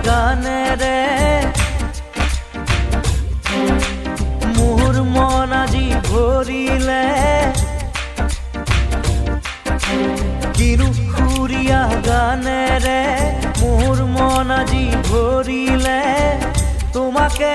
গানেৰে মোৰ মন আজি ভৰিলে কিৰু সুৰীয়া গানেৰে মোৰ মন আজি ভৰিলে তোমাকে